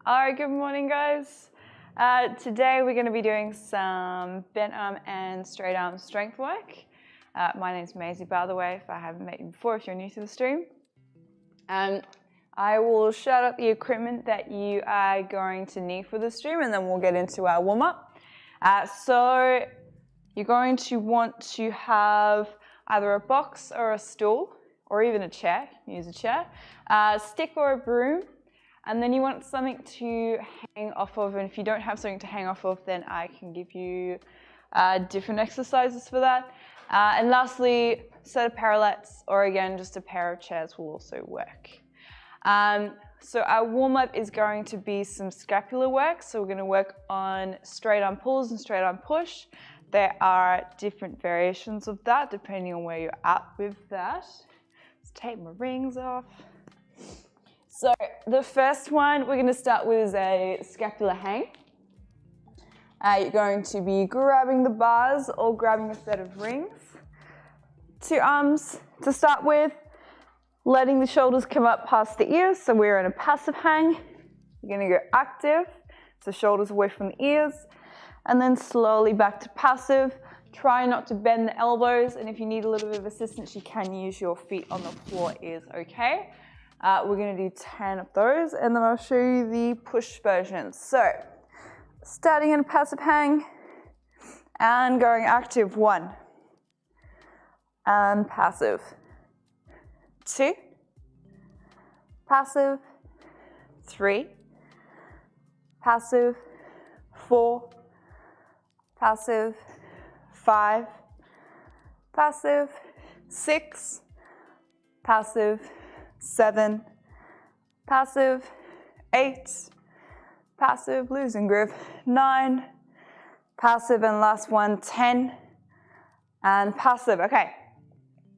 All right, good morning, guys. Today we're going to be doing some bent arm and straight arm strength work. My name's Maisie, by the way, if I haven't met you before, if you're new to the stream. I will shout out the equipment that you are going to need for the stream, and then we'll get into our warm-up. So you're going to want to have either a box or a stool, or even a chair, use a chair, a stick or a broom, and then you want something to hang off of, and if you don't have something to hang off of, then I can give you different exercises for that. And lastly, a set of parallettes, or again, just a pair of chairs will also work. So our warm-up is going to be some scapular work, so we're going to work on straight arm pulls and straight arm push. There are different variations of that depending on where you're at with that. Let's take my rings off. So the first one we're going to start with is a scapular hang. You're going to be grabbing the bars or grabbing a set of rings. 2 arms to start with, letting the shoulders come up past the ears, so we're in a passive hang. You're going to go active, so shoulders away from the ears, and then slowly back to passive. Try not to bend the elbows, and if you need a little bit of assistance, you can use your feet on the floor is okay. We're going to do 10 of those, and then I'll show you the push version. So, starting in a passive hang, and going active, 1, and passive, 2, passive, 3, passive, 4, passive, 5, passive, 6, passive, 7, passive, 8, passive, losing grip, 9, passive, and last one, 10, and passive. Okay,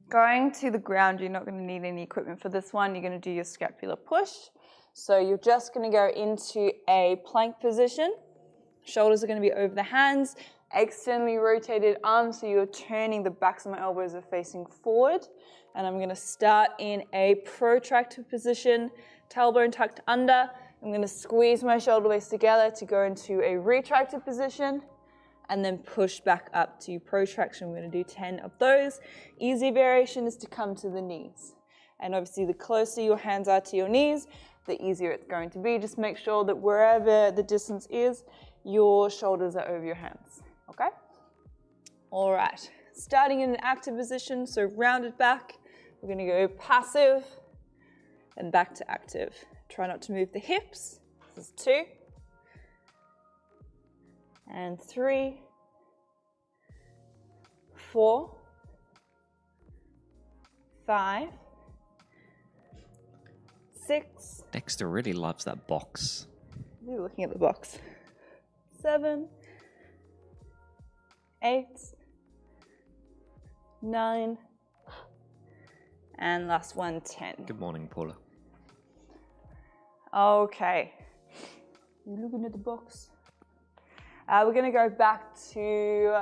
going to the ground, you're not going to need any equipment for this one. You're going to do your scapular push. So you're just going to go into a plank position. Shoulders are going to be over the hands, externally rotated arms, so you're turning, the backs of my elbows are facing forward. And I'm going to start in a protracted position, tailbone tucked under. I'm going to squeeze my shoulder blades together to go into a retracted position and then push back up to protraction. We're going to do 10 of those. Easy variation is to come to the knees. And obviously the closer your hands are to your knees, the easier it's going to be. Just make sure that wherever the distance is, your shoulders are over your hands, okay? All right, starting in an active position, so rounded back. We're going to go passive and back to active. Try not to move the hips. This is 2 and 3, 4, 5, 6. Dexter really loves that box. You're looking at the box. 7, 8, 9, and last one, 10. Good morning, Paula. Okay. You looking at the box? We're going to go back to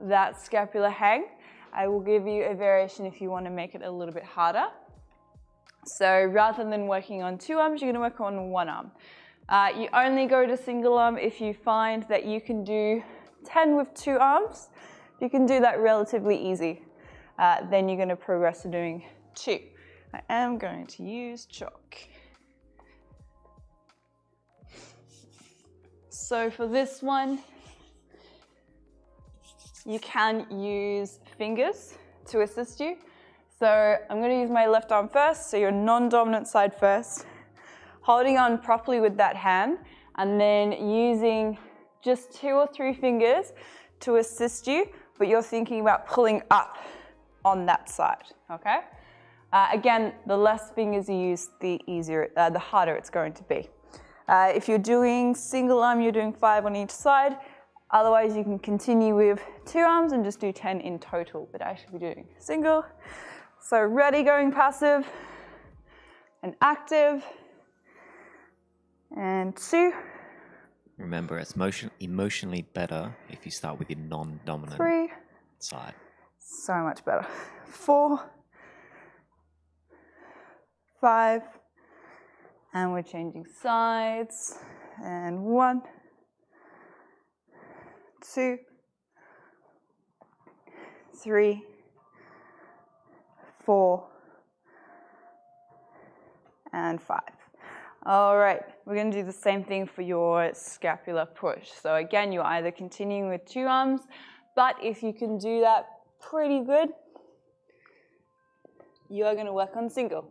that scapular hang. I will give you a variation if you want to make it a little bit harder. So rather than working on 2 arms, you're going to work on 1 arm. You only go to single arm if you find that you can do 10 with 2 arms. You can do that relatively easy. Then you're going to progress to doing 2. I am going to use chalk. So for this one, you can use fingers to assist you. So I'm going to use my left arm first, so your non-dominant side first. Holding on properly with that hand, and then using just 2 or 3 fingers to assist you, but you're thinking about pulling up on that side, okay? Again, the less fingers you use, the easier, the harder it's going to be. If you're doing single arm, you're doing 5 on each side. Otherwise, you can continue with 2 arms and just do 10 in total, but I should be doing single. So ready, going passive and active, and 2. Remember, it's emotionally better if you start with your non-dominant 3. side. So much better. 4, 5, and we're changing sides. And 1, 2, 3, 4, and 5. All right, we're going to do the same thing for your scapular push. So again, you're either continuing with 2 arms, but if you can do that pretty good, you are going to work on single.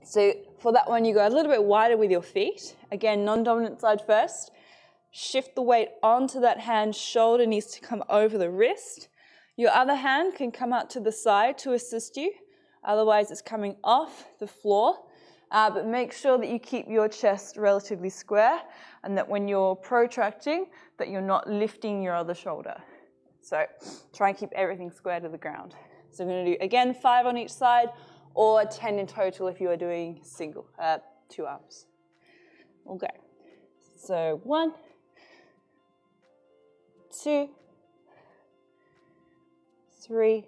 So for that one, you go a little bit wider with your feet. Again, non-dominant side first. Shift the weight onto that hand. Shoulder needs to come over the wrist. Your other hand can come out to the side to assist you. Otherwise, it's coming off the floor. But make sure that you keep your chest relatively square and that when you're protracting, that you're not lifting your other shoulder. So try and keep everything square to the ground. So we're going to do, again, 5 on each side or 10 in total if you are doing single, 2 arms. Okay. So 1, 2, 3,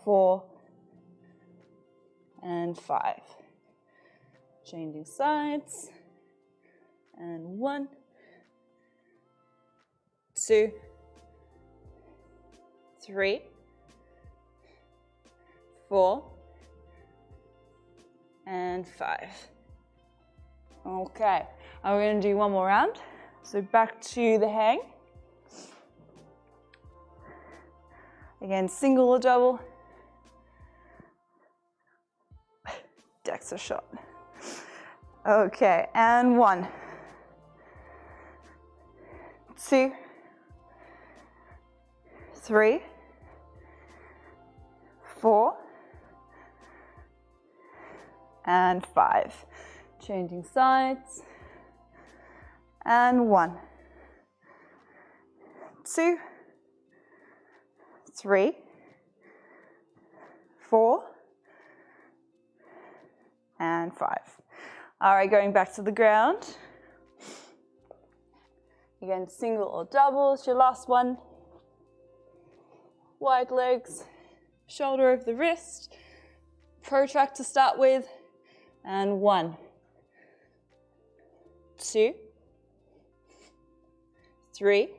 4, and 5. Changing sides. And 1, 2, 3, 4, and 5. Okay, and we're going to do one more round. So back to the hang. Again, single or double. DEXA shot. Okay, and 1, 2, 3, 4, and 5. Changing sides. And 1, 2, 3, 4, and 5. All right, going back to the ground. Again, single or double is your last one. Wide legs, shoulder over the wrist, protract to start with, and 1, 2, 3,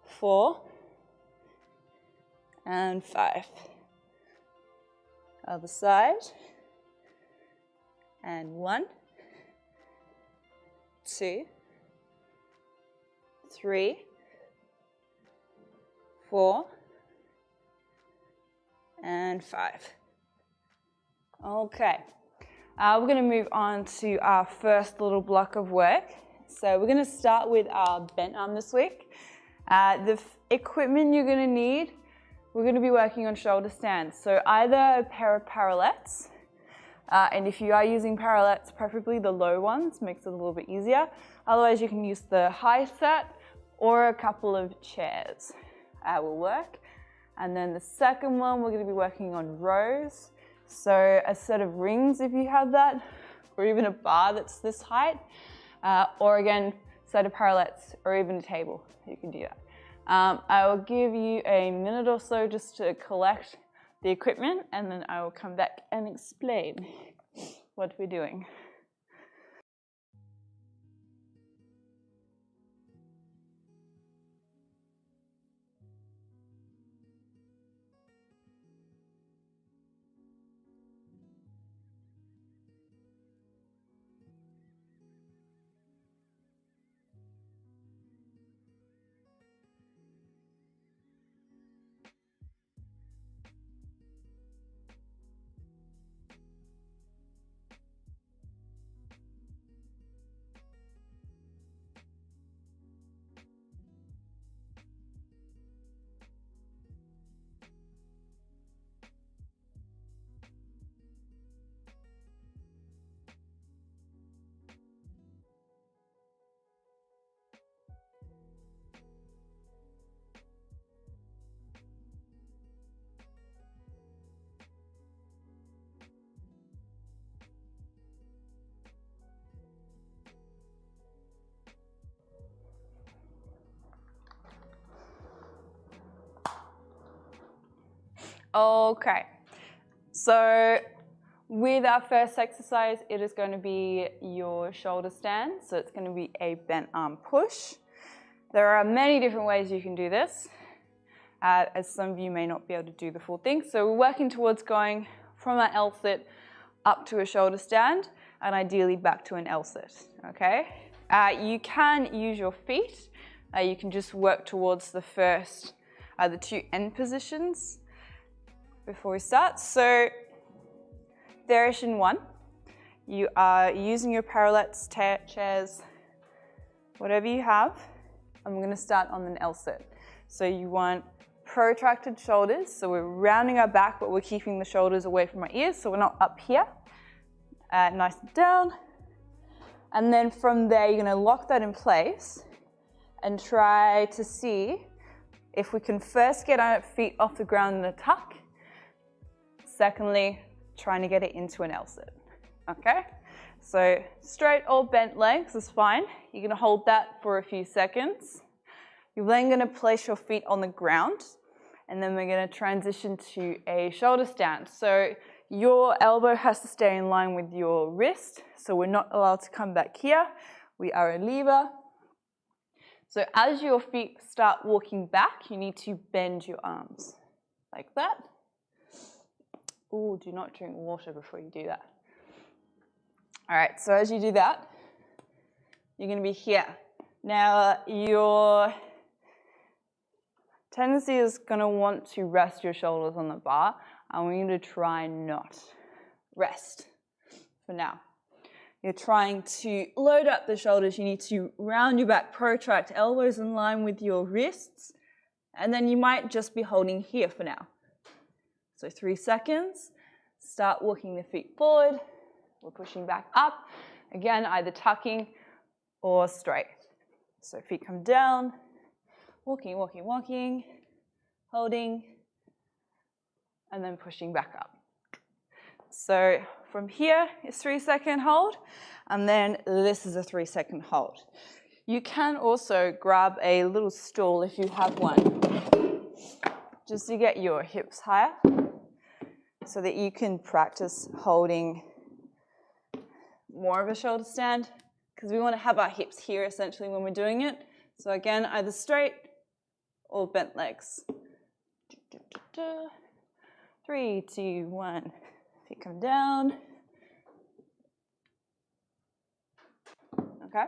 4, and 5. Other side. And 1, 2, 3, 4, and 5. Okay. We're going to move on to our first little block of work. So we're going to start with our bent arm this week. The equipment you're going to need, we're going to be working on shoulder stands. So either a pair of parallettes, and if you are using parallettes, preferably the low ones, makes it a little bit easier. Otherwise, you can use the high set or a couple of chairs will work. And then the second one, we're going to be working on rows. So a set of rings if you have that, or even a bar that's this height, or again, set of parallettes or even a table, you can do that. I will give you a minute or so just to collect the equipment and then I will come back and explain what we're doing. Okay, so With our first exercise, it is going to be your shoulder stand. So it's going to be a bent arm push. There are many different ways you can do this, as some of you may not be able to do the full thing. So we're working towards going from our L sit up to a shoulder stand and ideally back to an L sit, okay? You can use your feet. You can just work towards the two end positions before we start. So variation 1, you are using your parallettes, chairs, whatever you have. I'm going to start on an L sit. So you want protracted shoulders. So we're rounding our back, but we're keeping the shoulders away from our ears, so we're not up here. Nice and down. And then from there, you're going to lock that in place and try to see if we can first get our feet off the ground in a tuck. Secondly, trying to get it into an L sit. Okay? So straight or bent legs is fine. You're going to hold that for a few seconds. You're then going to place your feet on the ground, and then we're going to transition to a shoulder stand. So your elbow has to stay in line with your wrist, so we're not allowed to come back here. We are a lever. So as your feet start walking back, you need to bend your arms like that. Ooh, do not drink water before you do that. All right, so as you do that, you're going to be here. Now, your tendency is going to want to rest your shoulders on the bar. I want you to try not rest for now. You're trying to load up the shoulders. You need to round your back, protract, elbows in line with your wrists, and then you might just be holding here for now. So 3 seconds. Start walking the feet forward. We're pushing back up. Again, either tucking or straight. So feet come down, walking, walking, walking, holding, and then pushing back up. So from here is 3-second hold, and then this is a 3-second hold. You can also grab a little stool if you have one, just to get your hips higher so that you can practice holding more of a shoulder stand, because we want to have our hips here essentially when we're doing it. So again, either straight or bent legs. 3, 2, 1. Feet come down. Okay.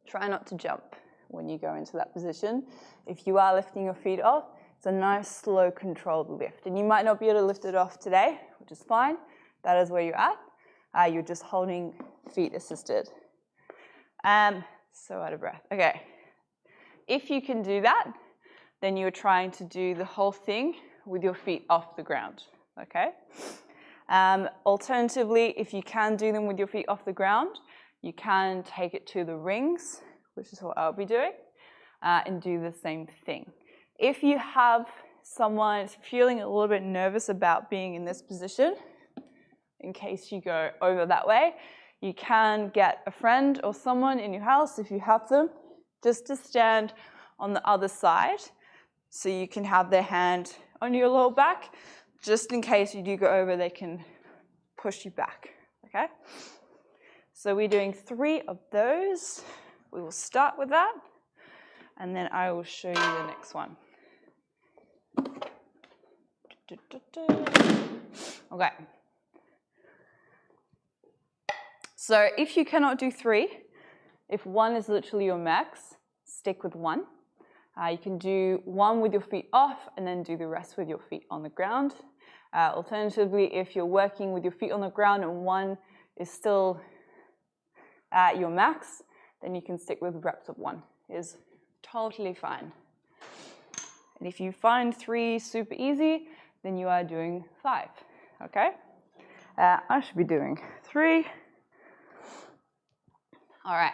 Try not to jump when you go into that position. If you are lifting your feet off, it's a nice, slow, controlled lift. And you might not be able to lift it off today, which is fine. That is where you're at. You're just holding feet assisted. So out of breath. Okay. If you can do that, then you're trying to do the whole thing with your feet off the ground. Okay. Alternatively, if you can do them with your feet off the ground, you can take it to the rings, which is what I'll be doing, and do the same thing. If you have someone feeling a little bit nervous about being in this position, in case you go over that way, you can get a friend or someone in your house, if you have them, just to stand on the other side so you can have their hand on your lower back. Just in case you do go over, they can push you back, okay? So we're doing 3 of those. We will start with that, and then I will show you the next one. Okay. So if you cannot do 3, if 1 is literally your max, stick with 1. You can do 1 with your feet off and then do the rest with your feet on the ground. Alternatively, if you're working with your feet on the ground and 1 is still at your max, then you can stick with reps of 1. It's totally fine. And if you find 3 super easy, then you are doing 5, okay? I should be doing 3. All right,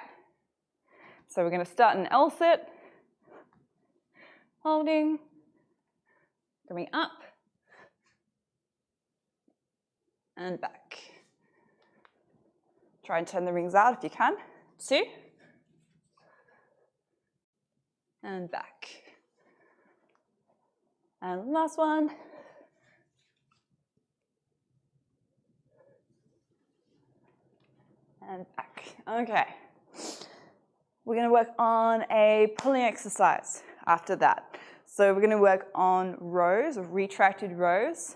so we're going to start an L sit, holding, coming up, and back. Try and turn the rings out if you can. 2, and back. And last one. and back. Okay. We're going to work on a pulling exercise after that. So we're going to work on rows, or retracted rows.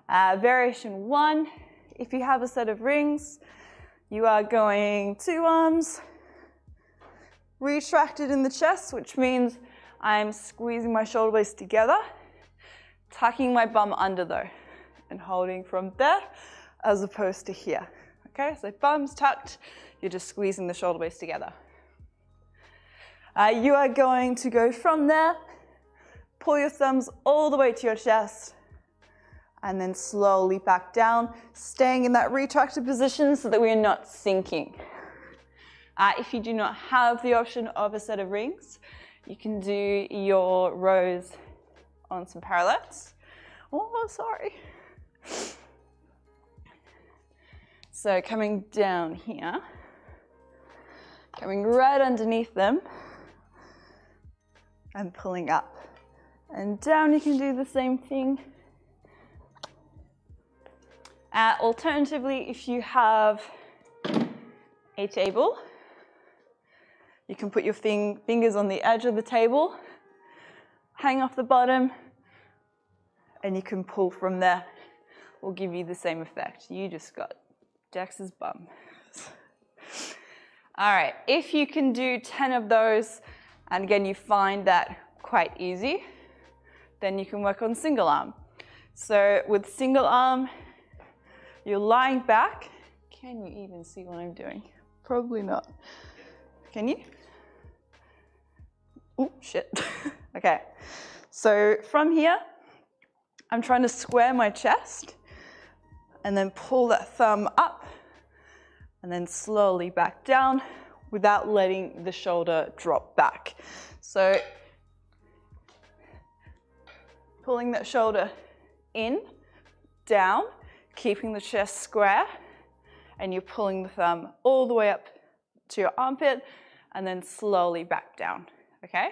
Variation 1, if you have a set of rings, you are going 2 arms, retracted in the chest, which means I'm squeezing my shoulder blades together, tucking my bum under though, and holding from there as opposed to here. Okay, so bum's tucked, you're just squeezing the shoulder blades together. You are going to go from there, pull your thumbs all the way to your chest, and then slowly back down, staying in that retracted position so that we are not sinking. If you do not have the option of a set of rings, you can do your rows on some parallettes. Oh, sorry. So coming down here, coming right underneath them, and pulling up. And down, you can do the same thing. Alternatively, if you have a table, you can put your fingers on the edge of the table, hang off the bottom, and you can pull from there. Will give you the same effect. You just got Dex's bum. All right, if you can do 10 of those, and again, you find that quite easy, then you can work on single arm. So with single arm, you're lying back. Can you even see what I'm doing? Probably not. Can you? Oh, shit. Okay. So from here, I'm trying to square my chest and then pull that thumb up and then slowly back down without letting the shoulder drop back. So pulling that shoulder in, down, keeping the chest square, and you're pulling the thumb all the way up to your armpit and then slowly back down, okay?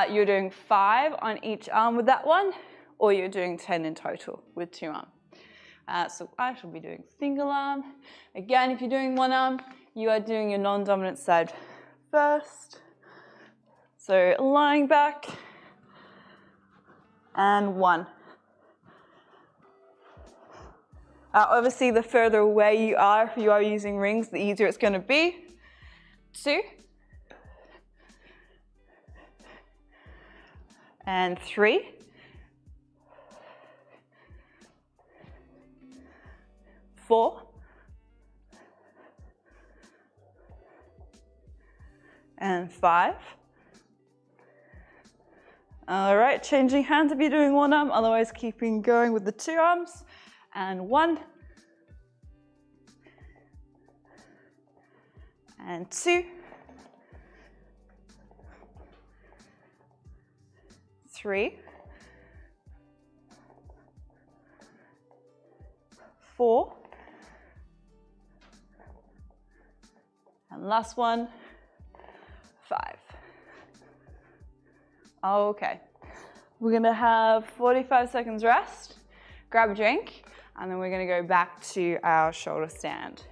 You're doing 5 on each arm with that one, or you're doing 10 in total with 2 arms. So I shall be doing single arm. Again, if you're doing 1 arm, you are doing your non-dominant side first. So lying back, and 1. Obviously, the further away you are, if you are using rings, the easier it's going to be. 2. And 3. 4. And 5. All right, changing hands if you're doing 1 arm, otherwise keeping going with the 2 arms. And 1. And 2. 3. 4. And last one, 5. Okay. We're gonna have 45 seconds rest, grab a drink, and then we're gonna go back to our shoulder stand.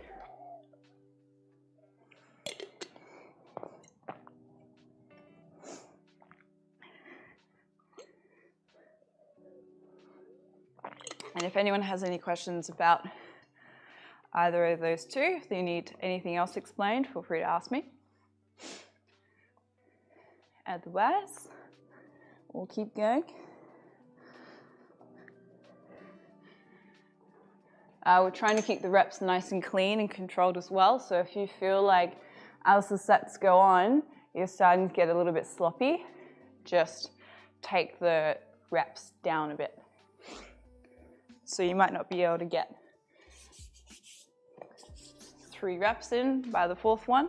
And if anyone has any questions about either of those two, if you need anything else explained, feel free to ask me. Otherwise, we'll keep going. We're trying to keep the reps nice and clean and controlled as well. So if you feel like as the sets go on, you're starting to get a little bit sloppy, just take the reps down a bit. So you might not be able to get 3 reps in by the 4th one,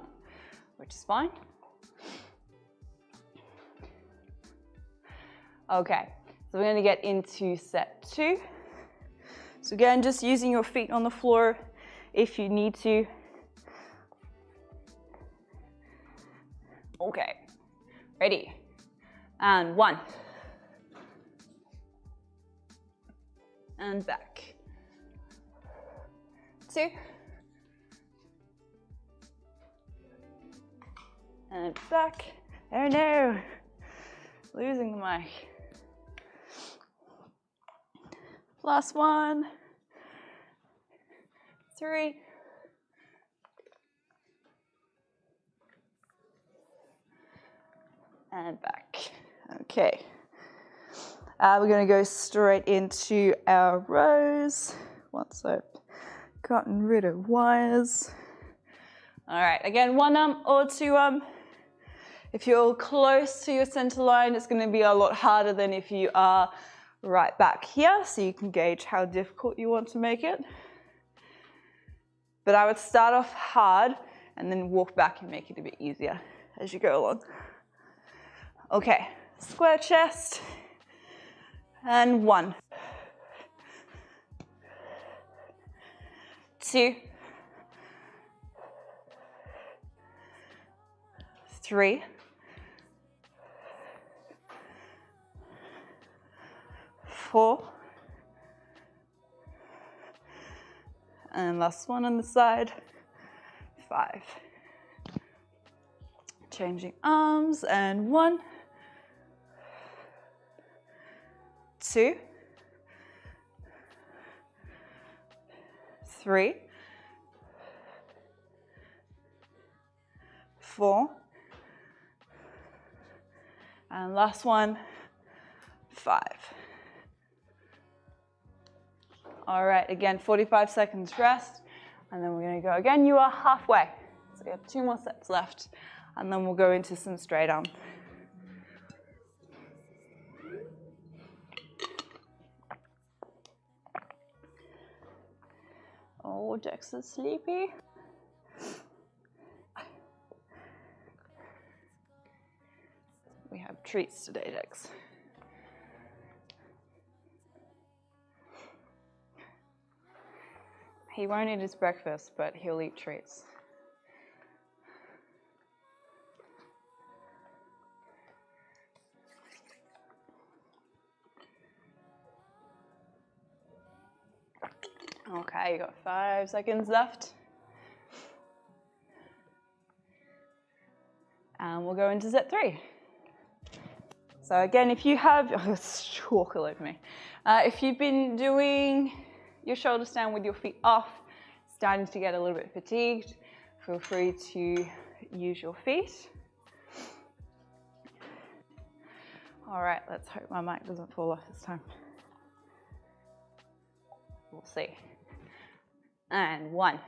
which is fine. Okay, so we're going to get into set 2. So again, just using your feet on the floor if you need to. Okay, ready? And 1. And back. 2. And back. Oh no, losing the mic. Last one. 3. And back. Okay. We're going to go straight into our rows once I've gotten rid of wires. All right, again, 1 or 2 If you're close to your center line, it's going to be a lot harder than if you are right back here, so you can gauge how difficult you want to make it. But I would start off hard and then walk back and make it a bit easier as you go along. Okay, square chest, and 1, 2, 3, 4, and last one on the side, 5. Changing arms, and 1, 2, 3, 4, and last one, 5. All right, again, 45 seconds rest, and then we're going to go again. You are halfway, so we have 2 more sets left, and then we'll go into some straight arm. Oh, Dex is sleepy. We have treats today, Dex. He won't eat his breakfast, but he'll eat treats. Okay, you got 5 seconds left. And we'll go into set 3. So again, if you have, oh, it's chalk all over me. If you've been doing your shoulder stand with your feet off, starting to get a little bit fatigued, feel free to use your feet. All right, let's hope my mic doesn't fall off this time. We'll see. And 1.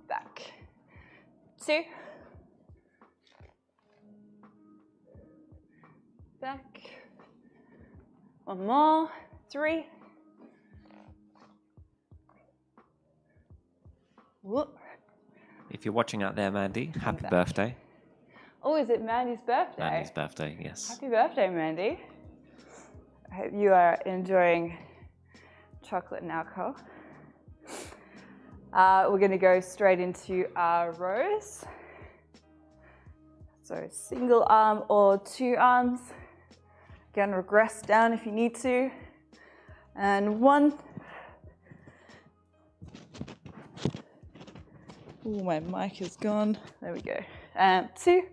Back. 2. Back. 1 more. 3. Whoop. If you're watching out there, Mandy, happy birthday. Oh, is it Mandy's birthday? Mandy's birthday, yes. Happy birthday, Mandy. I hope you are enjoying chocolate and alcohol. We're going to go straight into our rows. So single arm or 2 arms. Again, regress down if you need to. And 1. Oh, my mic is gone. There we go. And 2.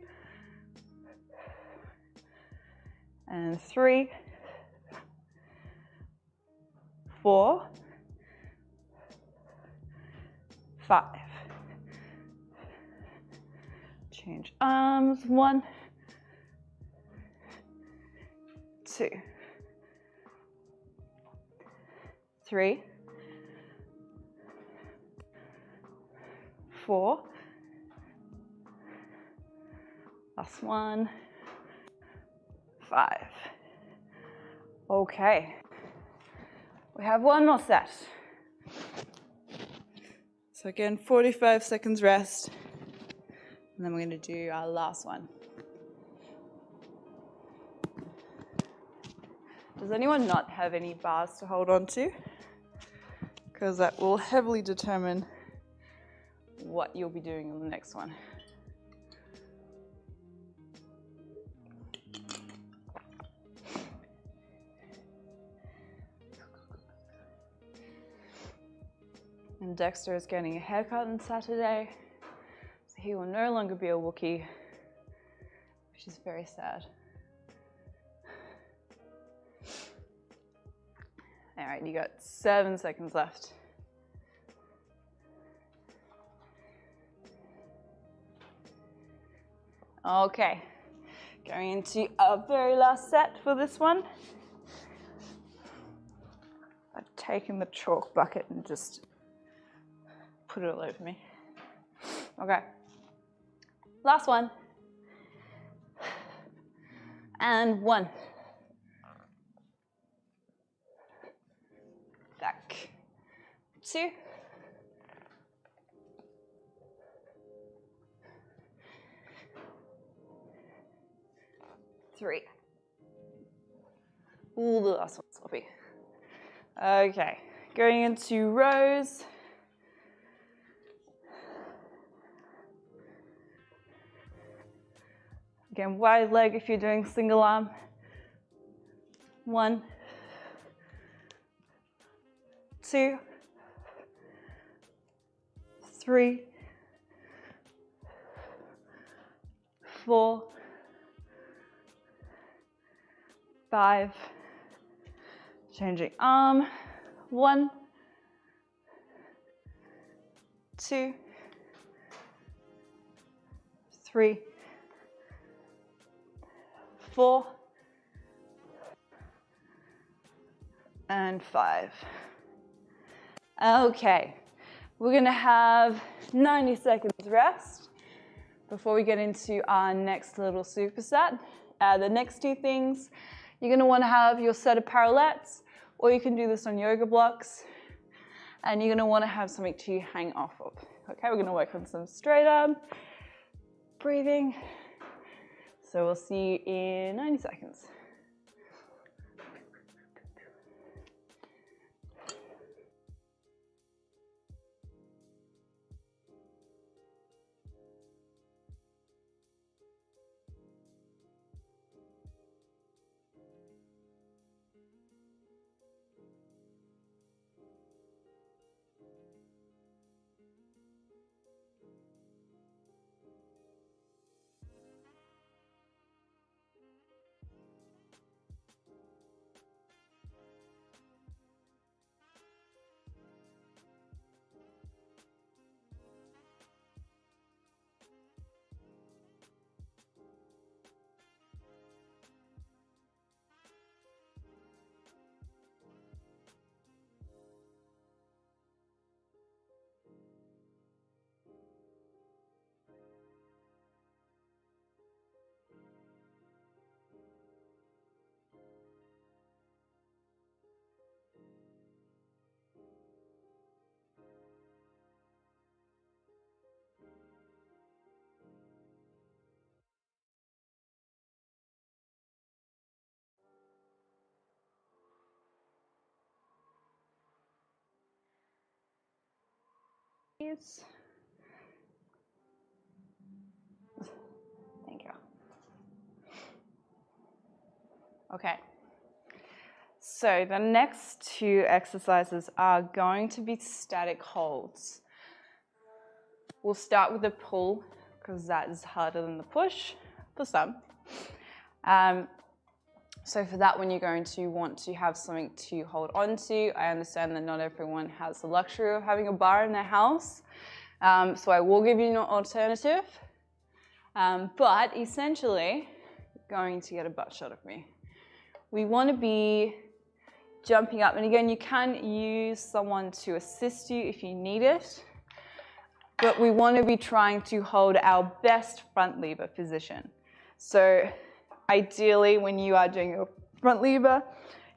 And 3. 4. 5. Change arms. 1. 2. 3. 4. Last one. 5. Okay. We have 1 more set. So again, 45 seconds rest. And then we're going to do our last one. Does anyone not have any bars to hold on to? Because that will heavily determine what you'll be doing on the next one. And And Dexter is getting a haircut on Saturday, so he will no longer be a Wookiee, which is very sad. All right, you got 7 seconds left. Okay, going into our very last set for this one. I've taken the chalk bucket and just put it all over me. Okay, last one. And 1. Back. 2. 3. Ooh, the last one's sloppy. Okay, going into rows. Again, wide leg if you're doing single arm. 1, 2, 3, 4, 5, changing arm, 1, 2, 3, 4, and 5. Okay, we're gonna have 90 seconds rest before we get into our next little superset. The next 2 things, you're gonna wanna have your set of parallettes, or you can do this on yoga blocks, and you're gonna wanna have something to hang off of. Okay, we're gonna work on some straight arm, breathing. So we'll see you in 90 seconds. Thank you. Okay. So the next 2 exercises are going to be static holds. We'll start with the pull because that is harder than the push for some. So for that one, you're going to want to have something to hold on to. I understand that not everyone has the luxury of having a bar in their house. So I will give you an alternative. But essentially, you're going to get a butt shot of me. We want to be jumping up. And again, you can use someone to assist you if you need it. But we want to be trying to hold our best front lever position. So ideally, when you are doing your front lever,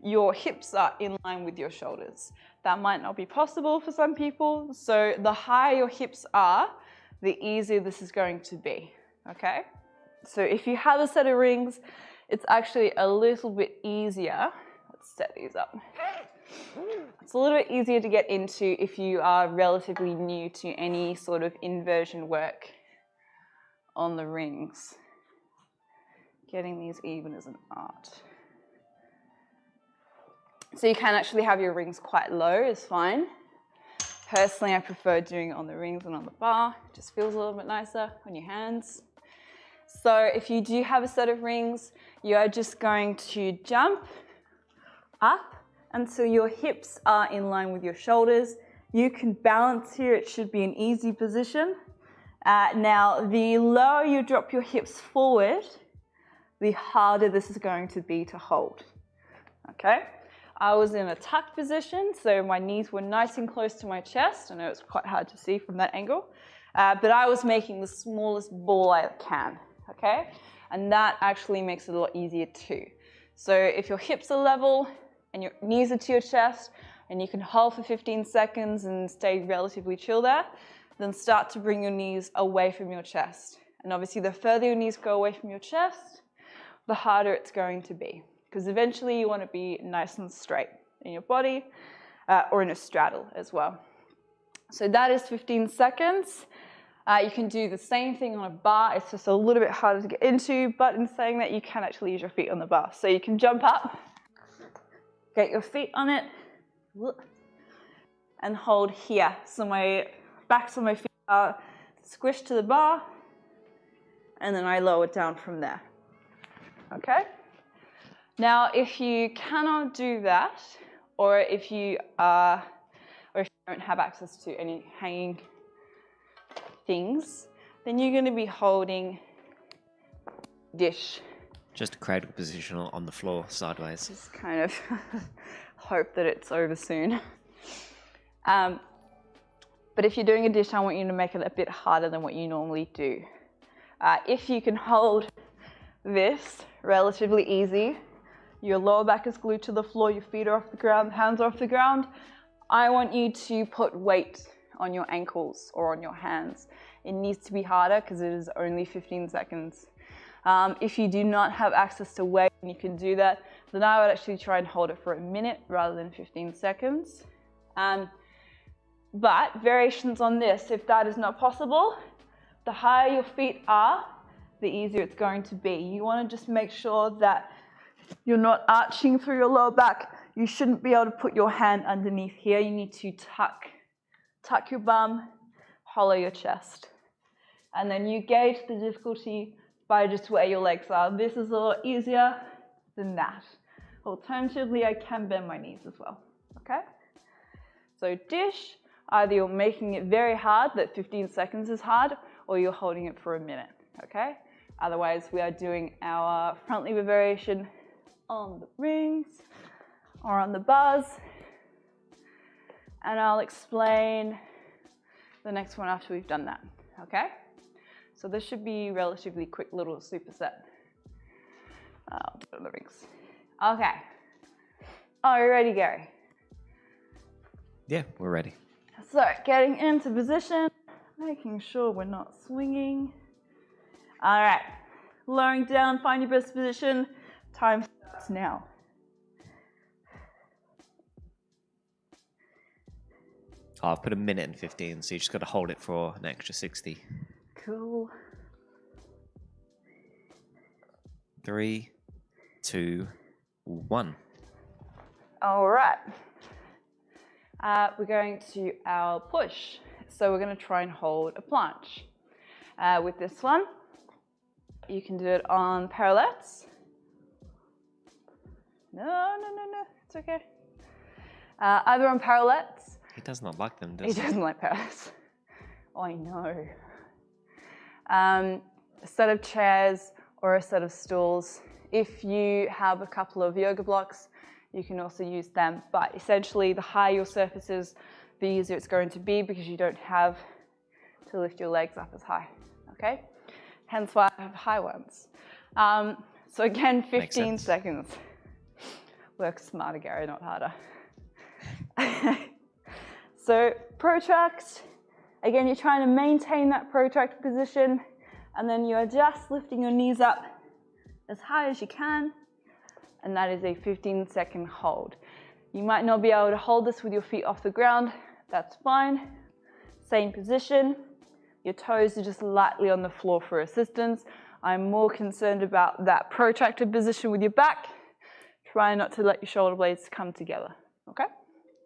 your hips are in line with your shoulders. That might not be possible for some people. So the higher your hips are, the easier this is going to be, okay? So if you have a set of rings, it's actually a little bit easier. Let's set these up. It's a little bit easier to get into if you are relatively new to any sort of inversion work on the rings. Getting these even is an art. So you can actually have your rings quite low, is fine. Personally, I prefer doing it on the rings and on the bar. It just feels a little bit nicer on your hands. So if you do have a set of rings, you are just going to jump up until your hips are in line with your shoulders. You can balance here. It should be an easy position. Now, the lower you drop your hips forward, the harder this is going to be to hold. Okay? I was in a tucked position, so my knees were nice and close to my chest. I know it's quite hard to see from that angle, but I was making the smallest ball I can, okay? And that actually makes it a lot easier too. So if your hips are level and your knees are to your chest, and you can hold for 15 seconds and stay relatively chill there, then start to bring your knees away from your chest. And obviously the further your knees go away from your chest, the harder it's going to be. Because eventually you want to be nice and straight in your body or in a straddle as well. So that is 15 seconds. You can do the same thing on a bar. It's just a little bit harder to get into, but in saying that, you can actually use your feet on the bar. So you can jump up, get your feet on it, and hold here. So my backs of my feet are squished to the bar, and then I lower it down from there. Okay? Now, if you cannot do that, or if you don't have access to any hanging things, then you're going to be holding dish. Just a cradle position on the floor, sideways. Just kind of hope that it's over soon. But if you're doing a dish, I want you to make it a bit harder than what you normally do. If you can hold this relatively easy, your lower back is glued to the floor, your feet are off the ground, hands are off the ground, I want you to put weight on your ankles or on your hands. It needs to be harder because it is only 15 seconds. If you do not have access to weight and you can do that, then I would actually try and hold it for a minute rather than 15 seconds. But variations on this, if that is not possible, the higher your feet are, the easier it's going to be. You want to just make sure that you're not arching through your lower back. You shouldn't be able to put your hand underneath here. You need to tuck your bum, hollow your chest. And then you gauge the difficulty by just where your legs are. This is a lot easier than that. Alternatively, I can bend my knees as well, okay? So dish, either you're making it very hard, that 15 seconds is hard, or you're holding it for a minute, okay? Otherwise, we are doing our front lever variation on the rings or on the bars. And I'll explain the next one after we've done that, okay? So this should be relatively quick little superset. I'll put on the rings. Okay. Are you ready, Gary? Yeah, we're ready. So getting into position, making sure we're not swinging. All right, lowering down, find your best position. Time starts now. Oh, I've put a minute and 15, so you just got to hold it for an extra 60. Cool. 3, 2, 1. All right. We're going to our push. So we're going to try and hold a planche. With this one, you can do it on parallettes. No, it's okay. Either on parallettes. He does not like them, does he? He doesn't like parallettes. Oh, I know. A set of chairs or a set of stools. If you have a couple of yoga blocks, you can also use them. But essentially, the higher your surface is, the easier it's going to be because you don't have to lift your legs up as high, okay? Hence why I have high ones. So again, 15 seconds. Work smarter, Gary, not harder. So protract. Again, you're trying to maintain that protracted position, and then you are just lifting your knees up as high as you can, and that is a 15-second hold. You might not be able to hold this with your feet off the ground. That's fine. Same position. Your toes are just lightly on the floor for assistance. I'm more concerned about that protracted position with your back. Try not to let your shoulder blades come together, okay?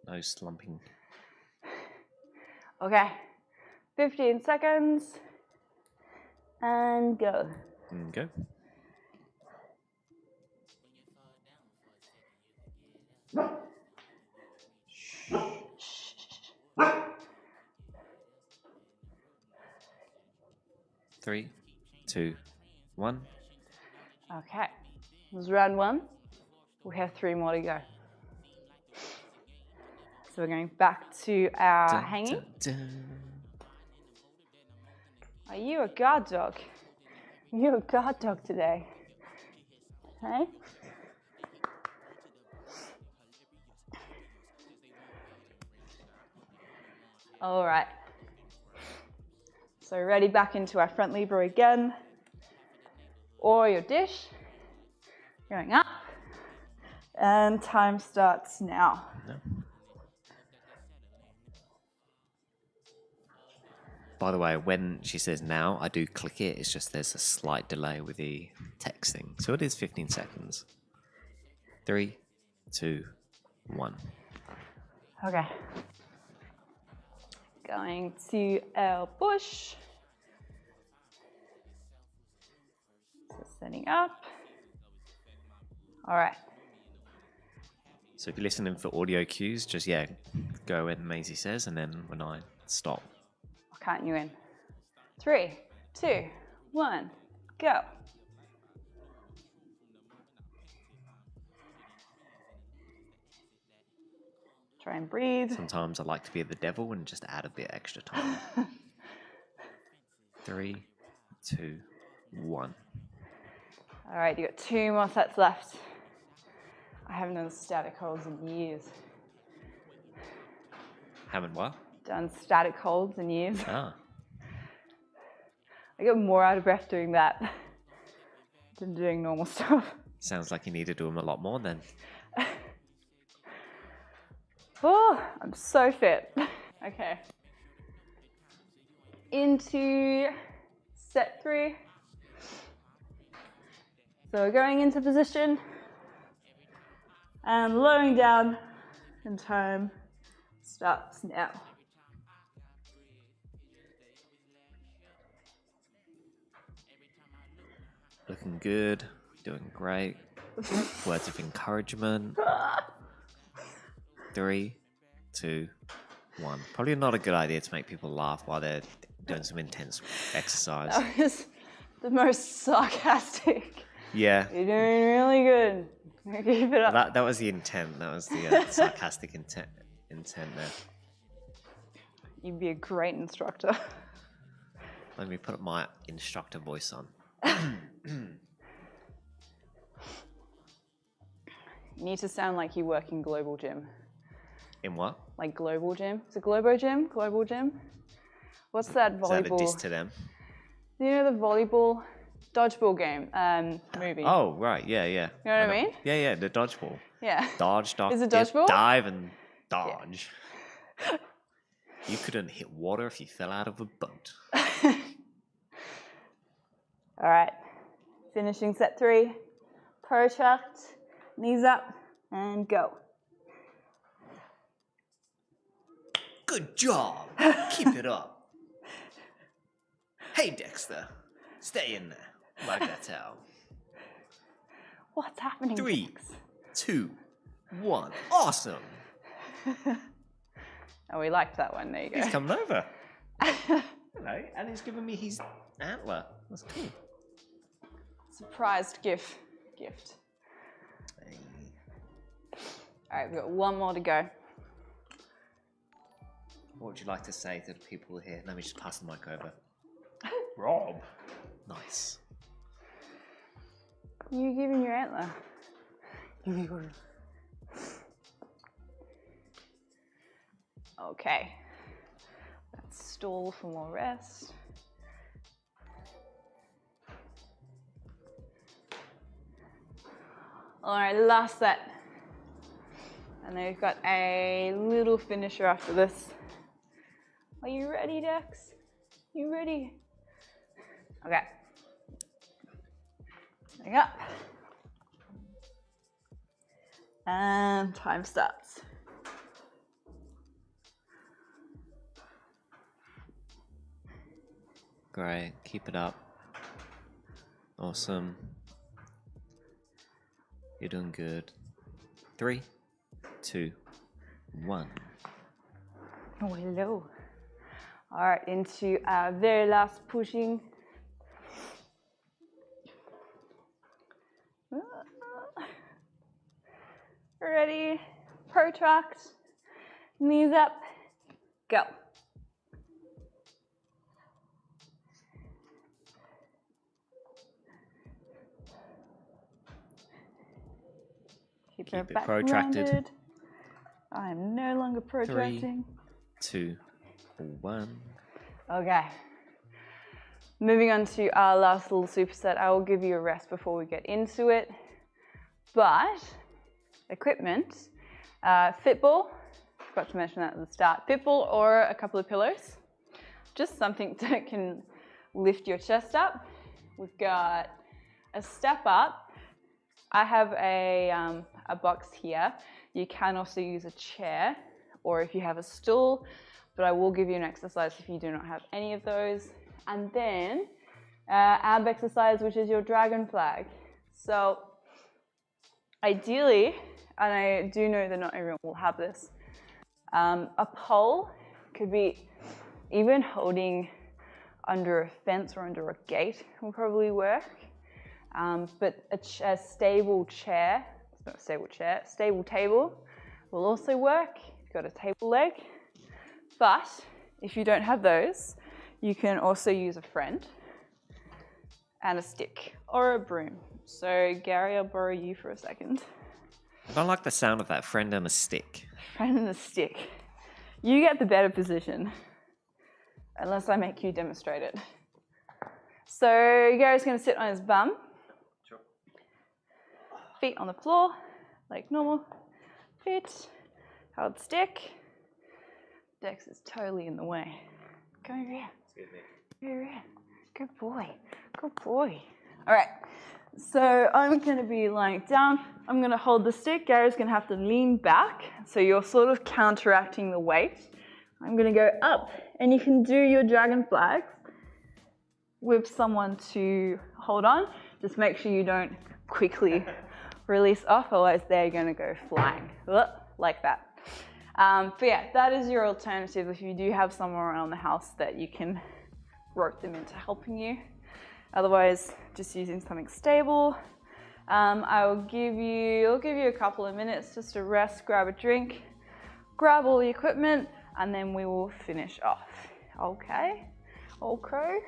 No slumping. Okay, 15 seconds, and go. And go. Three, two, one. Okay, this was round 1. We have 3 more to go. So we're going back to our hanging. Are you a guard dog? You're a guard dog today. Hey? All right. So ready back into our front lever again. Or your dish. Going up. And time starts now. No. By the way, when she says now, I do click it. It's just there's a slight delay with the texting. So it is 15 seconds. 3, 2, 1. Okay. Going to our push. So setting up. All right. So if you're listening for audio cues, just, yeah, go when Maisie says, and then when I stop. I'll count you in. 3, 2, 1, go. Try and breathe. Sometimes I like to be the devil and just add a bit extra time. 3, 2, 1. All right, you got 2 more sets left. I haven't done static holds in years. Haven't what? Done static holds in years. Ah. I get more out of breath doing that than doing normal stuff. Sounds like you need to do them a lot more then. Oh, I'm so fit. Okay. Into set 3. So we're going into position and lowering down, and time starts now. Looking good, doing great. Words of encouragement. 3, 2, 1. Probably not a good idea to make people laugh while they're doing some intense exercise. That was the most sarcastic. Yeah. You're doing really good. Keep it up. That was the intent. That was the sarcastic intent there. You'd be a great instructor. Let me put my instructor voice on. You need to sound like you work in Global Gym. In what? Like Global Gym? Is it Globo Gym? Global Gym? What's that volleyball? Is that a diss to them? You know the volleyball dodgeball game movie? Oh, right. Yeah, yeah. You know what I mean? Yeah, yeah. The dodgeball. Yeah. Dodge, dodge. Is it dodgeball? Dive and dodge. Yeah. You couldn't hit water if you fell out of a boat. All right. Finishing set 3. Protract, knees up, and go. Good job. Keep it up. Hey, Dexter. Stay in there. Wag that tail. What's happening? 3, Dex? 2, 1. Awesome. Oh, we liked that one. There you go. He's coming over. Hello. And he's giving me his antler. That's cool. Surprised gift. Hey. All right, we've got 1 more to go. What would you like to say to the people here? Let me just pass the mic over. Rob. Nice. You giving your antler? Okay. Let's stall for more rest. All right, last set. And then we've got a little finisher after this. Are you ready, Dex? You ready? Okay. Getting up. And time starts. Great. Keep it up. Awesome. You're doing good. 3, 2, 1. Oh, hello. All right, into our very last pushing. Ready? Protract. Knees up. Go. Keep it back protracted. rounded. I am no longer protracting. 3, 2, 1. Okay. Moving on to our last little superset. I will give you a rest before we get into it. But equipment, Fitball, forgot to mention that at the start. Fitball or a couple of pillows. Just something that can lift your chest up. We've got a step up. I have a box here. You can also use a chair or if you have a stool, but I will give you an exercise if you do not have any of those. And then ab exercise, which is your dragon flag. So ideally, and I do know that not everyone will have this, a pole could be even holding under a fence or under a gate will probably work. But a stable chair, it's not a stable chair, stable table will also work. You've got a table leg. But if you don't have those, you can also use a friend and a stick or a broom. So Gary, I'll borrow you for a second. I don't like the sound of that, friend and a stick. Friend and a stick. You get the better position, unless I make you demonstrate it. So Gary's going to sit on his bum. Sure. Feet on the floor, like normal. Feet, hold stick. Dex is totally in the way. Go over here. Excuse me. Go over here. Good boy. Good boy. All right. So I'm going to be lying down. I'm going to hold the stick. Gary's going to have to lean back. So you're sort of counteracting the weight. I'm going to go up. And you can do your dragon flags with someone to hold on. Just make sure you don't quickly release off, otherwise they're going to go flying like that. But yeah, that is your alternative if you do have someone around the house that you can rope them into helping you. Otherwise, just using something stable. I'll give you a couple of minutes just to rest, grab a drink, grab all the equipment, and then we will finish off. Okay? Old crow.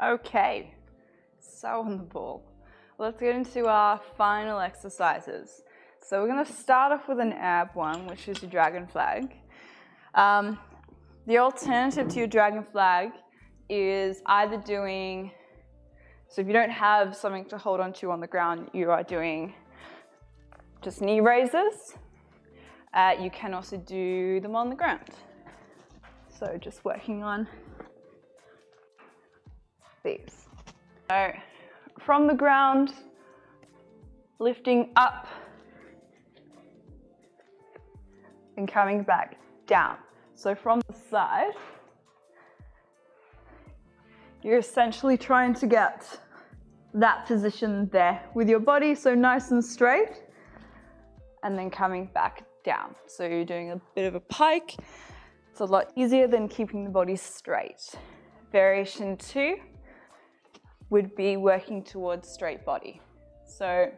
Okay, so on the ball. Let's get into our final exercises. So we're going to start off with an ab one, which is your dragon flag. The alternative to your dragon flag is either doing, so if you don't have something to hold onto on the ground, you are doing just knee raises. You can also do them on the ground. So just working on these. So from the ground, lifting up and coming back down. So from the side, you're essentially trying to get that position there with your body, so nice and straight, and then coming back down. So you're doing a bit of a pike. It's a lot easier than keeping the body straight. Variation 2 would be working towards straight body. So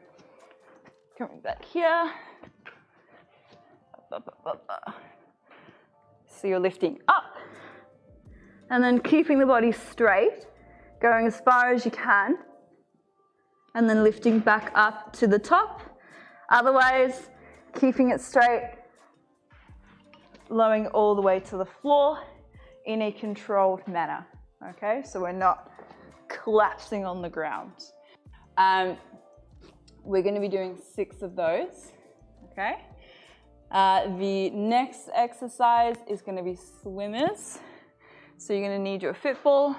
coming back here. So you're lifting up and then keeping the body straight, going as far as you can, and then lifting back up to the top. Otherwise, keeping it straight, lowering all the way to the floor in a controlled manner. Okay, so we're not collapsing on the ground. We're going to be doing 6 of those. Okay. The next exercise is going to be swimmers. So you're going to need your fit ball.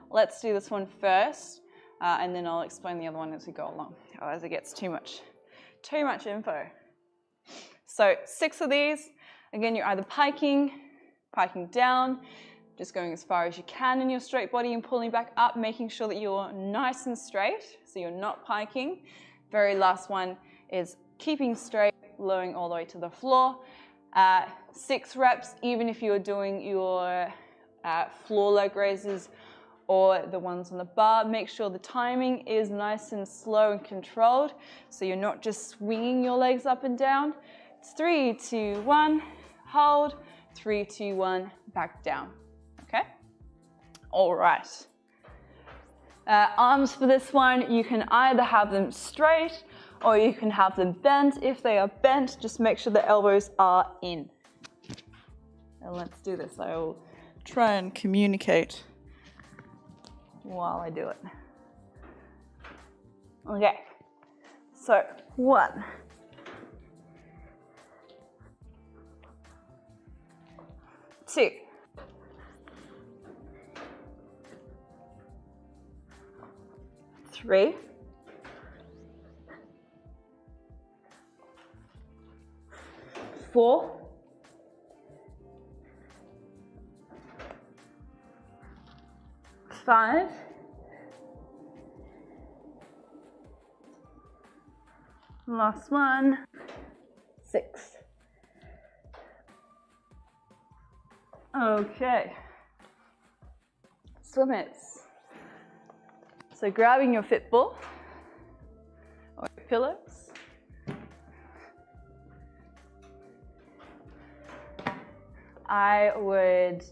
Let's do this one first, and then I'll explain the other one as we go along. Otherwise, it gets too much info. So 6 of these. Again, you're either piking down, just going as far as you can in your straight body and pulling back up, making sure that you're nice and straight, so you're not piking. Very last one is keeping straight, lowering all the way to the floor. 6 reps, even if you're doing your floor leg raises or the ones on the bar, make sure the timing is nice and slow and controlled, so you're not just swinging your legs up and down. It's 3, 2, 1, hold, 3, 2, 1, back down. Okay? All right. Arms for this one, you can either have them straight or you can have them bent. If they are bent, just make sure the elbows are in. And let's do this. I will try and communicate while I do it. Okay, so 1, 2, 3, 4, 5, last one, 6. Okay, swimmers. So grabbing your fit ball or your pillows. I would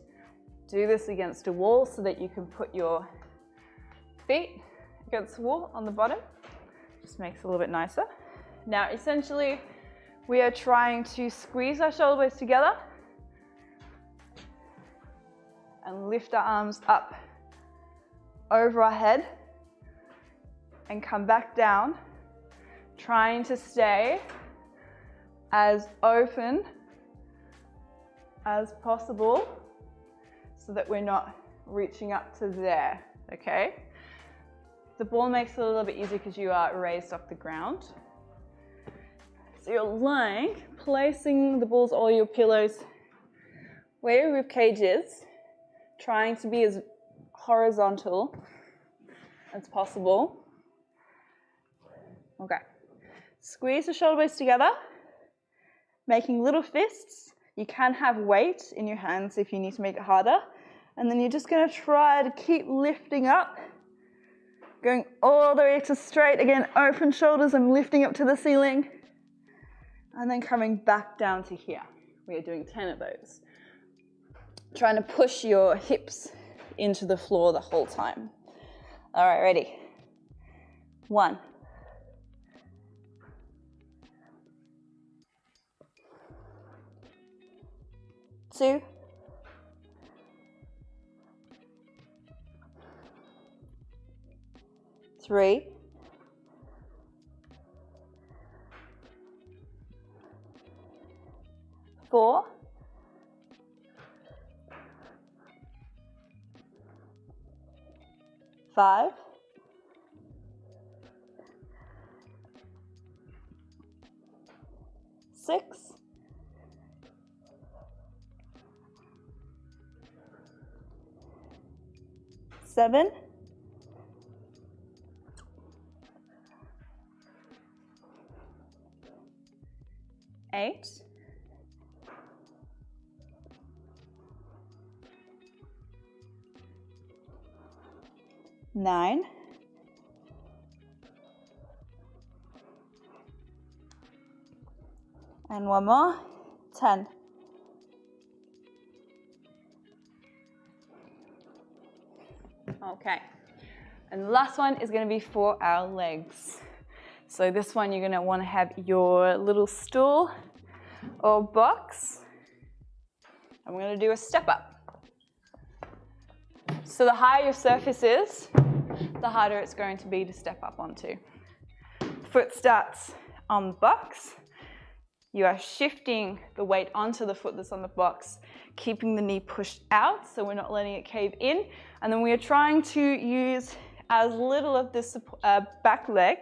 do this against a wall so that you can put your feet against the wall on the bottom. Just makes it a little bit nicer. Now, essentially, we are trying to squeeze our shoulder blades together and lift our arms up over our head and come back down, trying to stay as open as possible so that we're not reaching up to there, okay? The ball makes it a little bit easier because you are raised off the ground. So you're lying, placing the balls or your pillows where your rib cage is, trying to be as horizontal as possible. Okay. Squeeze the shoulder blades together, making little fists. You can have weight in your hands if you need to make it harder. And then you're just going to try to keep lifting up, going all the way to straight. Again, open shoulders and lifting up to the ceiling. And then coming back down to here. We are doing 10 of those. Trying to push your hips into the floor the whole time. All right, ready? 1. 2. 3. 4. 5. 6. 7. 8. 9. 1 more. 10. Okay. And the last one is going to be for our legs. So this one you're going to want to have your little stool or box. And we're going to do a step up. So the higher your surface is, the harder it's going to be to step up onto. Foot starts on the box. You are shifting the weight onto the foot that's on the box, keeping the knee pushed out so we're not letting it cave in. And then we are trying to use as little of this back leg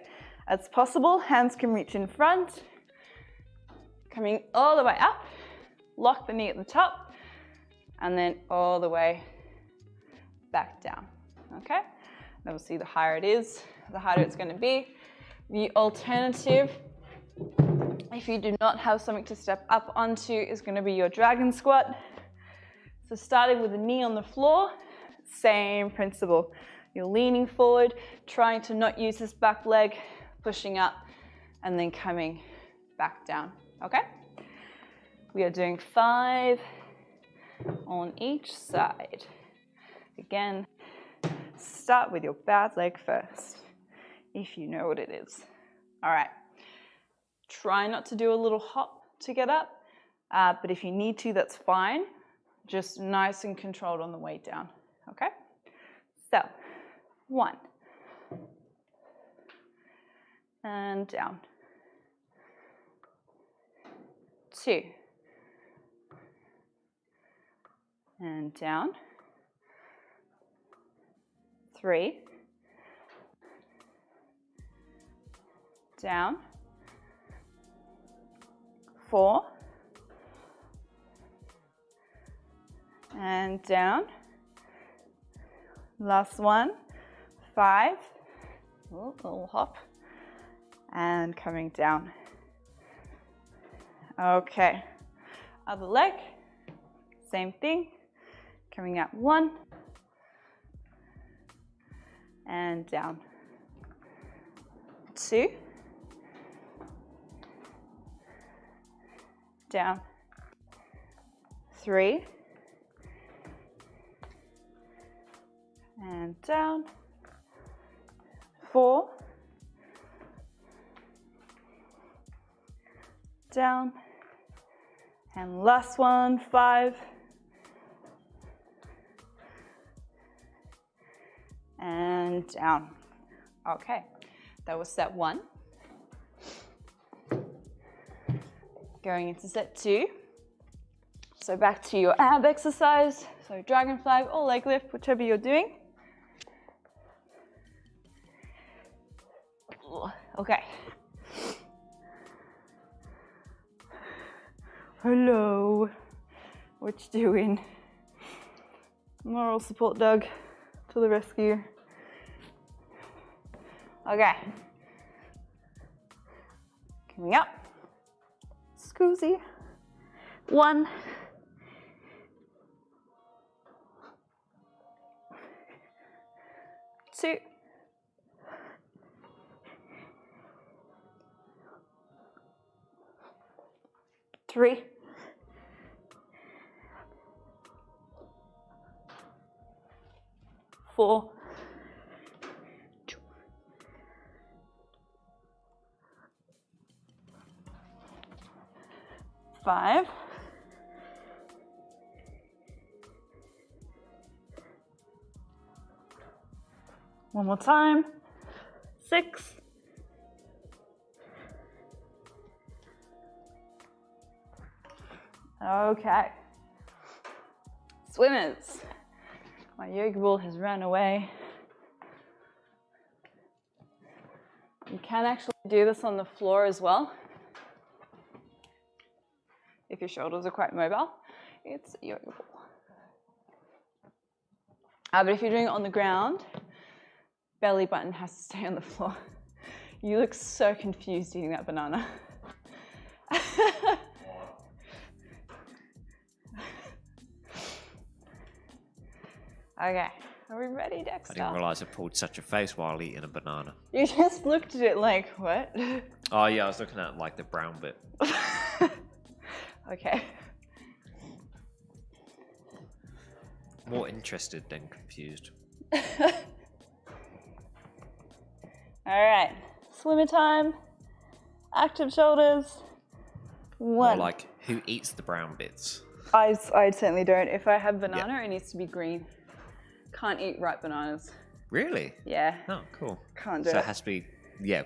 as possible. Hands can reach in front, coming all the way up. Lock the knee at the top, and then all the way back down, okay? And obviously the higher it is, the harder it's going to be. The alternative, if you do not have something to step up onto, is going to be your dragon squat. So starting with the knee on the floor, same principle. You're leaning forward, trying to not use this back leg, pushing up, and then coming back down, okay? We are doing 5 on each side. Again, start with your bad leg first, if you know what it is. All right. Try not to do a little hop to get up, but if you need to, that's fine. Just nice and controlled on the way down, okay? So, 1. And down. 2. And down. 3. Down. 4. And down. Last one. 5. Ooh, little hop. And coming down. Okay. Other leg. Same thing. Coming up 1. And down. 2. Down. 3. And down. 4. Down. And last one, 5. And down. Okay, that was set 1. Going into set 2. So back to your ab exercise. So dragon flag or leg lift, whichever you're doing. Okay. Hello. What you doing? Moral support dog to the rescue. Okay. Coming up. Scoozy. 1. 2. 3. 4. 5. One more time. 6. Okay. Swimmers. My yoga ball has run away. You can actually do this on the floor as well. If your shoulders are quite mobile, it's a yoga ball. But if you're doing it on the ground, belly button has to stay on the floor. You look so confused eating that banana. Okay, are we ready, Dexter? I didn't realise I pulled such a face while eating a banana. You just looked at it like, what? Oh yeah, I was looking at like the brown bit. Okay. More interested than confused. Alright, swimmer time, active shoulders, 1. Or like, who eats the brown bits? I certainly don't. If I have banana, It needs to be green. Can't eat ripe bananas. Really? Yeah. Oh, cool. Can't do So it. it has to be,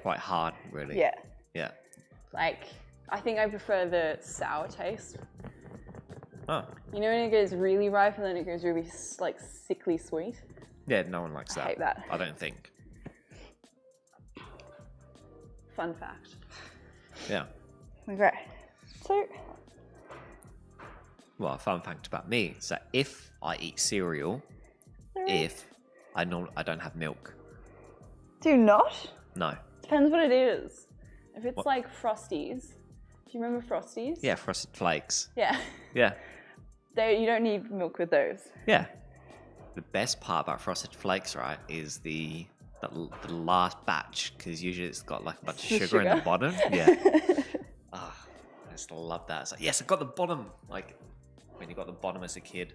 quite hard, really. Yeah. Yeah. Like, I think I prefer the sour taste. Oh. You know when it goes really ripe and then it goes really, like, sickly sweet? Yeah, no one likes that. I hate that. I don't think. Fun fact. Yeah. Okay. So, Well, a fun fact about me is that if I eat cereal, if I don't have milk. do not? No. Depends what it is. If it's like Frosties. Do you remember Frosties? Yeah, Frosted Flakes. Yeah. Yeah. You don't need milk with those. Yeah. The best part about Frosted Flakes, right, is the last batch, because usually it's got like a bunch of sugar in the bottom. Yeah. I just love that. It's like, yes, I got the bottom. Like when you got the bottom as a kid.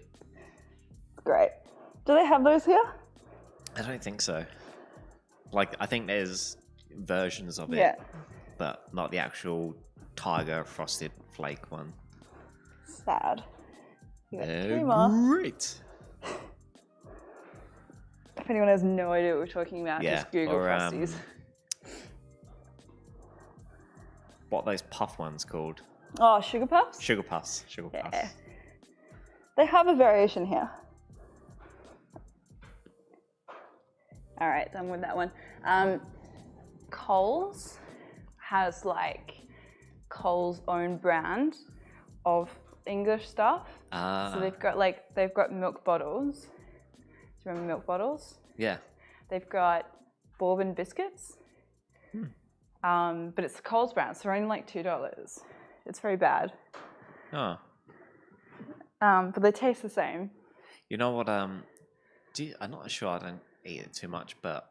Great. Do they have those here? I don't think so. Like, I think there's versions of it, Yeah. but not the actual Tiger Frosted Flake one. Sad. You got They're 2 more. great. If anyone has no idea what we're talking about, Yeah, just Google or, Frosties. What are those puff ones called? Oh, Sugar Puffs? Sugar Puffs. Sugar Puffs. Yeah. They have a variation here. All right, done with that one. Coles has like Coles' own brand of English stuff. So they've got milk bottles. Do you remember milk bottles? Yeah. They've got bourbon biscuits. But it's the Coles brand, so they're only like $2. It's very bad. Oh. But they taste the same. You know what? I'm not sure. I don't eat it too much, but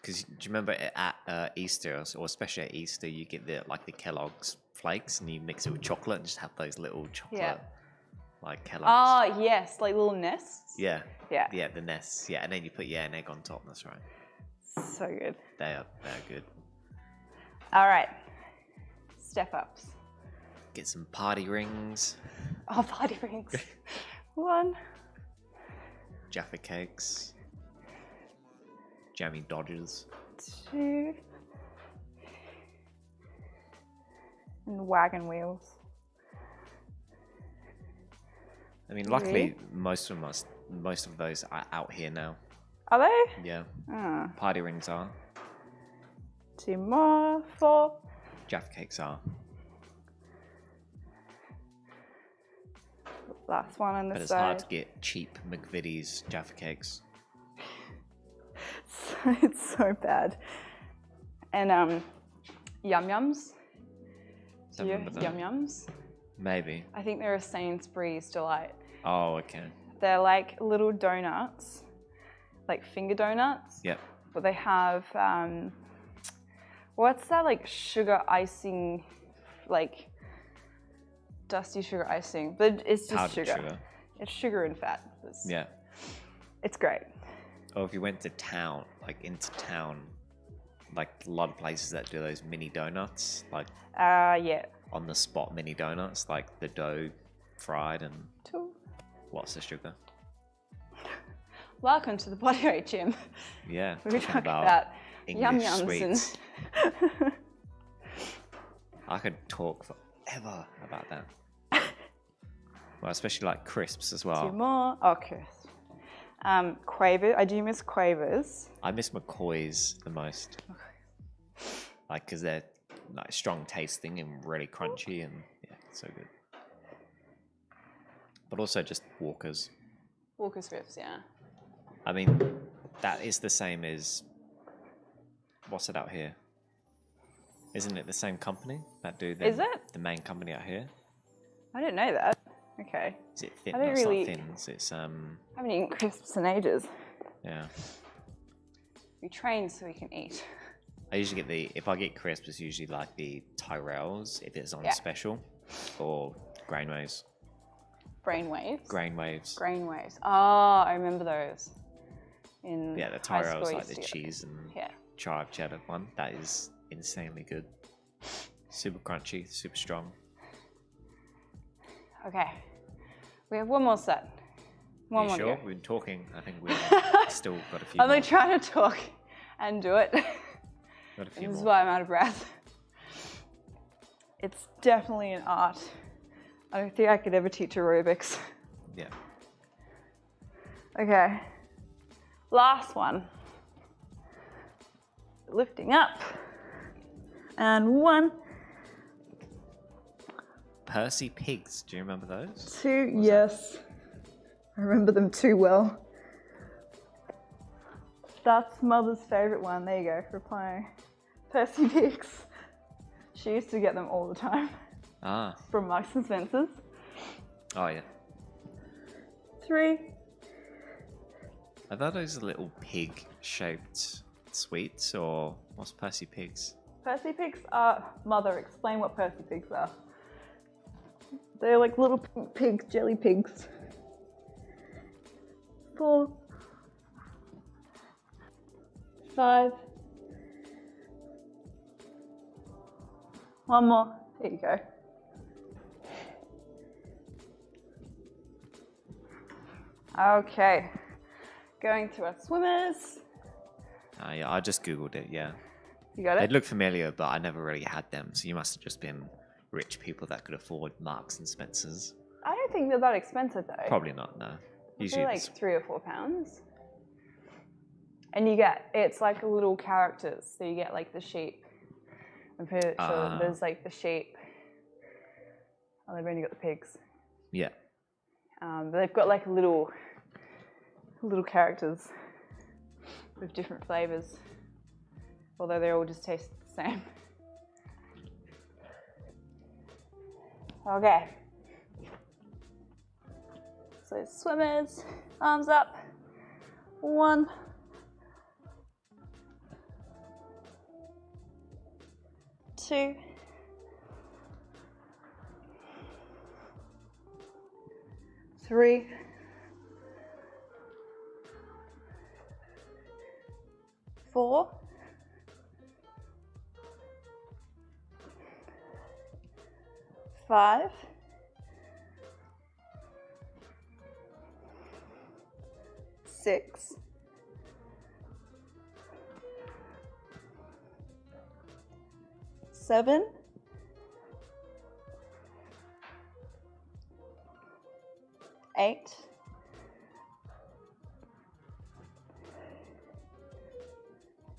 because do you remember at Easter, or especially at Easter, you get the Kellogg's flakes, and you mix it with chocolate and just have those little chocolate like Kellogg's. Oh yes, like little nests. Yeah. Yeah. Yeah, the nests. Yeah, and then you put an egg on top. That's right. So good. They're good. All right, step ups. Get some party rings. Oh, party rings. 1. Jaffa cakes. Jammy Dodgers. 2. And wagon wheels. I mean, luckily, most of those are out here now. Are they? Yeah. Oh. Party rings are. 2 more. 4. Jaffa cakes are. Last one on But this it's side. hard to get cheap McVitie's Jaffa cakes. It's so bad. And Yum Yums. Do you Remember Yum that? Yums? Maybe. I think they're a Sainsbury's delight. Oh, okay. They're like little donuts, like finger donuts. Yep. But they have what's that like sugar icing, like dusty sugar icing, but it's just Powdered sugar. It's sugar and fat. Yeah. It's great. Or if you went to town, like into town, like a lot of places that do those mini donuts, like Yeah. on the spot mini donuts, like the dough fried and Two. lots of sugar. Welcome to the Bodyweight gym. Yeah, We're talking about English yum-yums sweets. and I could talk forever about that. Well, especially like crisps as well. two more. Oh, crisps. Quavers. I do miss Quavers. I miss McCoy's the most. Like, because they're like strong tasting and really crunchy and yeah, so good. But also just Walker's. Walker's crisps, yeah. I mean, that is the same as, what's it out here? Isn't it the same company that do Is it? the main company out here? I didn't know that. Okay. Is it Thin? I don't No, it's really- not Thins. It's I haven't eaten crisps in ages. yeah. We train so we can eat. I usually get if I get crisps, it's usually like the Tyrells if it's on Yeah. special, or grain waves. Brainwaves. Grain waves. Brainwaves. Oh, I remember those. In Yeah, the high Tyrells school, I like used the to get cheese and Yeah. chive cheddar one. That is insanely good. Super crunchy, super strong. Okay. We have one more set. One You more. sure? to go. We've been talking. I think we've still got a few I'm more. like trying to talk and do it. Got a few And this is more. why I'm out of breath. It's definitely an art. I don't think I could ever teach aerobics. Yeah. Okay. Last one. Lifting up. And 1, Percy Pigs. Do you remember those? 2, yes. I remember them too well. That's Mother's favourite one. There you go, replying. Percy Pigs. She used to get them all the time Ah. from Marks and Spencer's. Oh yeah. 3, Are those little pig-shaped sweets, or what's Percy Pigs? Percy Pigs are... Mother, explain what Percy Pigs are. They're like little pigs, jelly pigs. 4, 5. One more. There you go. Okay. Going to our swimmers. Yeah, I just googled it. Yeah, You got they it? look familiar, but I never really had them. So you must have just been rich people that could afford Marks and Spencers. I don't think they're that expensive though. Probably not. No. They're like it's- 3 or 4 pounds. And you get, it's like little characters. So you get like the sheep. I'm pretty sure there's like the sheep. Oh, they've only got the pigs. yeah. But they've got like little characters with different flavors. Although they all just taste the same. Okay. So swimmers, arms up. 1. 2. 3. 4. 5. 6. 7. 8.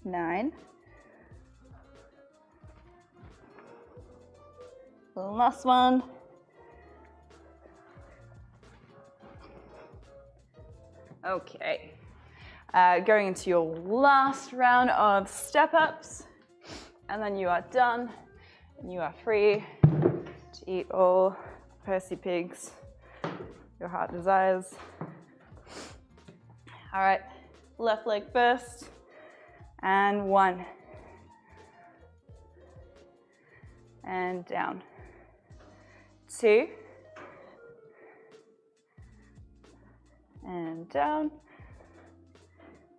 9. The last one. Okay. Going into your last round of step-ups, and then you are done, and you are free to eat all Percy Pigs your heart desires. All right, left leg first, and 1. And down. 2. And down.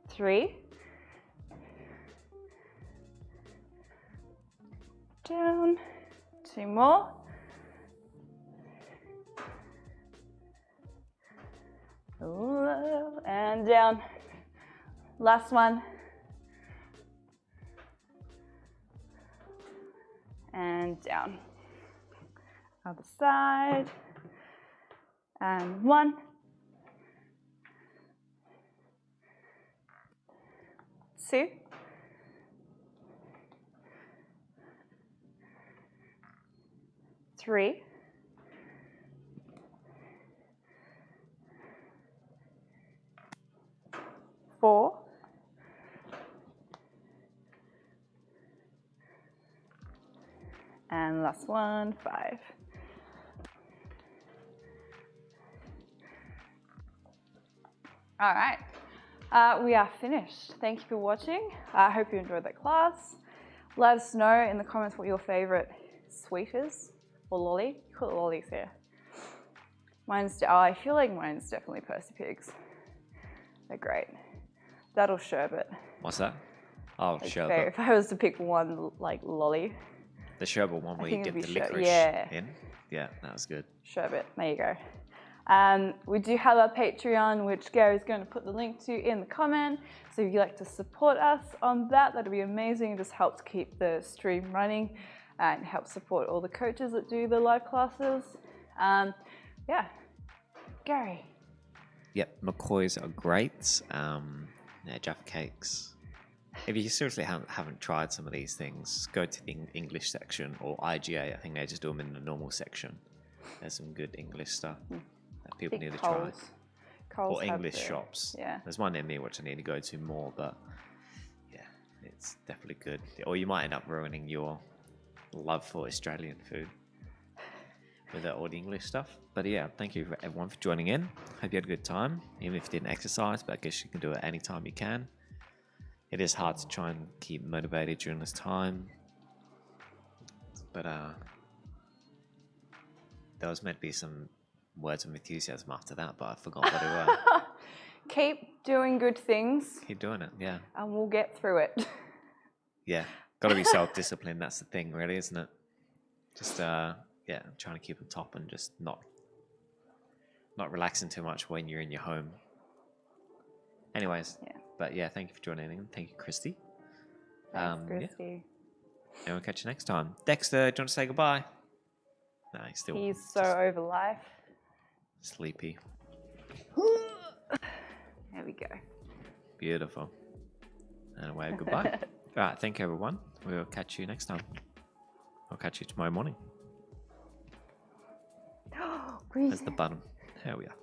3. Down. 2 more. And down. Last one. And down. Other side. And 1. 2. 3. 4. 5. Last one, 5. All right, we are finished. Thank you for watching. I hope you enjoyed that class. Let us know in the comments what your favorite sweet is, or lolly. You call it lollies here. I feel like mine's definitely Percy Pigs. They're great. That or sherbet. What's that? Oh, Like sherbet. If I was to pick one, like lolly. The sherbet one where you dip the licorice in? Yeah, that was good. Sherbet, there you go. We do have our Patreon, which Gary's going to put the link to in the comment. So if you'd like to support us on that, that'd be amazing. It just helps keep the stream running and help support all the coaches that do the live classes. Yeah, Gary. Yep, McCoy's are great. Yeah, Jaffa Cakes. If you seriously haven't tried some of these things, go to the English section or IGA. I think they just do them in the normal section. There's some good English stuff that people need to try. Coles or English shops. Yeah. There's one near me which I need to go to more, but yeah, it's definitely good. Or you might end up ruining your love for Australian food with all the English stuff. But yeah, thank you everyone for joining in. Hope you had a good time, even if you didn't exercise, but I guess you can do it anytime you can. It is hard to try and keep motivated during this time. But there was meant to be some words of enthusiasm after that, but I forgot what they were. Keep doing good things. Keep doing it, yeah. And we'll get through it. Yeah, got to be self-disciplined. That's the thing, really, isn't it? Just yeah, trying to keep on top and just not relaxing too much when you're in your home. Anyways, Yeah. But yeah, thank you for joining in. Thank you, Christy. Thanks, Christy. Yeah. And we'll catch you next time. Dexter, do you want to say goodbye? No, he's so over life. Sleepy. There we go. Beautiful. And away, goodbye. All right, thank you, everyone. We'll catch you next time. I'll catch you tomorrow morning. There's the button. There we are.